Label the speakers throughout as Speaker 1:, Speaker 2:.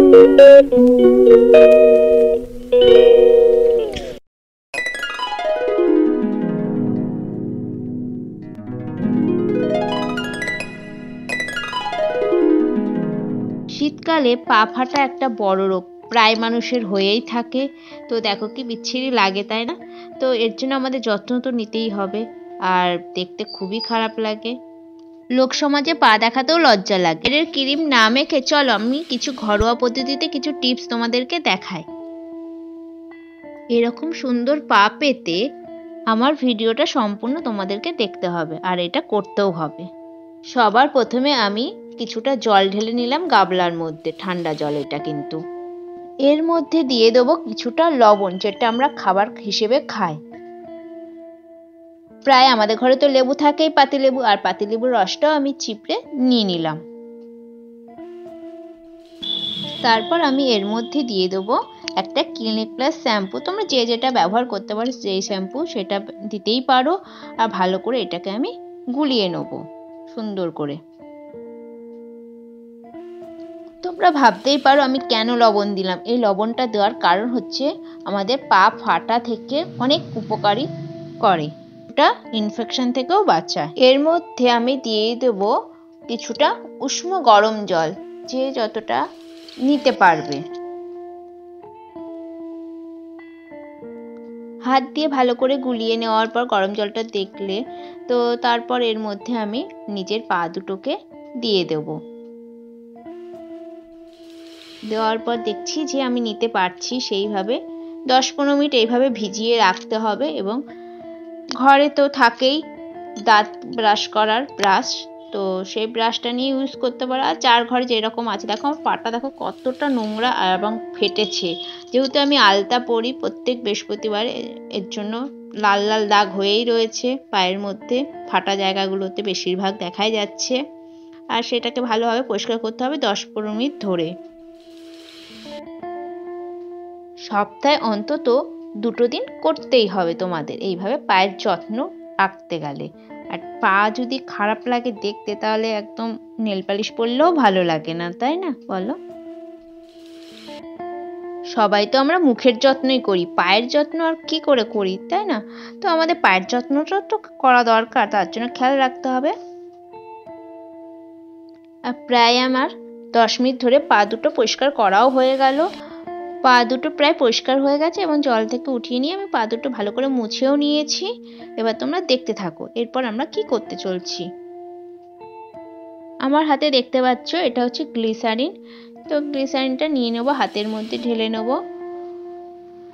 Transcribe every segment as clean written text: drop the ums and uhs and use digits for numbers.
Speaker 1: শীতকালে পা ফাটা একটা বড় রোগ, প্রায় মানুষের হয়েই থাকে। তো দেখো কি বিচ্ছিরি লাগে, তাই না? তো এর জন্য আমাদের যত্ন তো নিতেই হবে, আর দেখতে খুবই খারাপ লাগে। লোক সমাজে পা দেখাতেও লজ্জা লাগে। এর ক্রিম না মেখে চলো আমি কিছু ঘরোয়া পদ্ধতিতে কিছু টিপস তোমাদেরকে দেখাই। এরকম সুন্দর পা পেতে আমার ভিডিওটা সম্পূর্ণ তোমাদেরকে দেখতে হবে, আর এটা করতেও হবে। সবার প্রথমে আমি কিছুটা জল ঢেলে নিলাম গামলার মধ্যে, ঠান্ডা জল এটা কিন্তু। এর মধ্যে দিয়ে দেবো কিছুটা লবণ, যেটা আমরা খাবার হিসেবে খাই। প্রায় আমাদের ঘরে তো লেবু থাকেই, পাতিলেবু, আর পাতিলেবুর রসটাও আমি চিপড়ে নিয়ে নিলাম। তারপর আমি এর মধ্যে দিয়ে দেবো একটা ক্লিনিক প্লাস শ্যাম্পু। তোমরা যে যেটা ব্যবহার করতে পারো, যেই শ্যাম্পু সেটা দিতেই পারো। আর ভালো করে এটাকে আমি গুলিয়ে নেবো সুন্দর করে। তোমরা ভাবতেই পারো আমি কেন লবণ দিলাম। এই লবণটা দেওয়ার কারণ হচ্ছে আমাদের পা ফাটা থেকে অনেক উপকারী করে, ওটা ইনফেকশন থেকেও বাঁচায়। এর মধ্যে আমি দিয়ে দেবো কিছুটা উষ্ণ গরম জল, যে যতটা নিতে পারবে। হাত দিয়ে ভালো করে গুলিয়ে নেওয়ার পর গরম জলটা দেখলে তো তারপর এর মধ্যে আমি নিজের পা দুটোকে দিয়ে দেবো। দেওয়ার পর দেখছি যে আমি নিতে পারছি, সেইভাবে 10-15 মিনিট এইভাবে ভিজিয়ে রাখতে হবে। এবং ঘরে তো থাকেই দাঁত ব্রাশ করার ব্রাশ, তো সেই ব্রাশটা নিয়ে ইউজ করতে পারো। আর যার ঘরে যেরকম আছে, দেখো আমার পাটা দেখো কতটা নোংরা এবং ফেটেছে। যেহেতু আমি আলতা পরি প্রত্যেক বৃহস্পতিবার, এর জন্য লাল লাল দাগ হয়েই রয়েছে পায়ের মধ্যে, ফাটা জায়গাগুলোতে বেশিরভাগ দেখাই যাচ্ছে। আর সেটাকে ভালোভাবে পরিষ্কার করতে হবে 10-15 মিনিট ধরে। সপ্তাহে অন্তত 2 দিন করতেই হবে তোমাদের এইভাবে পায়ের যত্ন রাখতে গেলে। আর পা যদি খারাপ লাগে দেখতে, তাহলে একদম নেল পালিশ পরলেও ভালো লাগে না, তাই না বলো? সবাই তো আমরা মুখের যত্নই করি, পায়ের যত্ন আর কি করে করি, তাই না? তো আমাদের পায়ের যত্নটা তো করা দরকার, তার জন্য খেয়াল রাখতে হবে। আর প্রায় আমার 10 মিনিট ধরে পা দুটো পরিষ্কার করাও হয়ে গেল। পা দুটো প্রায় পরিষ্কার হয়ে গেছে এবং জল থেকে উঠিয়ে নিয়ে আমি পা দুটো ভালো করে মুছেও নিয়েছি। এবার তোমরা দেখতে থাকো এরপর আমরা কি করতে চলছি। আমার হাতে দেখতে পাচ্ছ এটা হচ্ছে গ্লিসারিন। তো গ্লিসারিনটা নিয়ে নেবো, হাতের মধ্যে ঢেলে নেবো।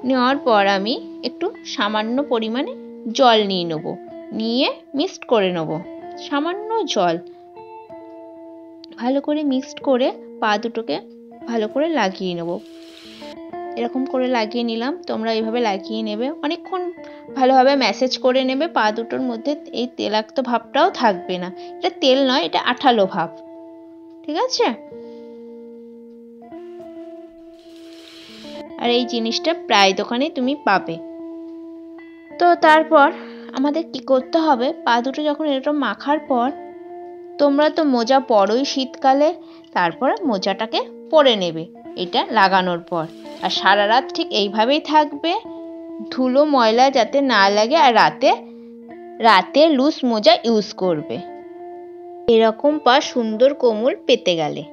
Speaker 1: নেওয়ার পর আমি একটু সামান্য পরিমাণে জল নিয়ে নেবো, নিয়ে মিক্সড করে নেবো। সামান্য জল ভালো করে মিক্সড করে পা দুটোকে ভালো করে লাগিয়ে নেবো। এরকম করে লাগিয়ে নিলাম, তোমরা এইভাবে লাগিয়ে নেবে। অনেকক্ষণ ভালোভাবে ম্যাসেজ করে নেবে পা দুটোর মধ্যে, এই তেলাক্ত ভাবটাও থাকবে না। এটা তেল নয়, এটা আঠালো ভাব, ঠিক আছে? আর এই জিনিসটা প্রায় দোকানে তুমি পাবে। তো তারপর আমাদের কি করতে হবে, পা দুটো যখন এরকম মাখার পর, তোমরা তো মোজা পরোই শীতকালে, তারপর মোজাটাকে পরে নেবে এটা লাগানোর পর। আর সারা রাত ঠিক এইভাবেই থাকবে, ধুলো ময়লা যাতে না লাগে। আর রাতে লুজ মোজা ইউজ করবে। এরকম পা সুন্দর কোমল পেতে গেলে।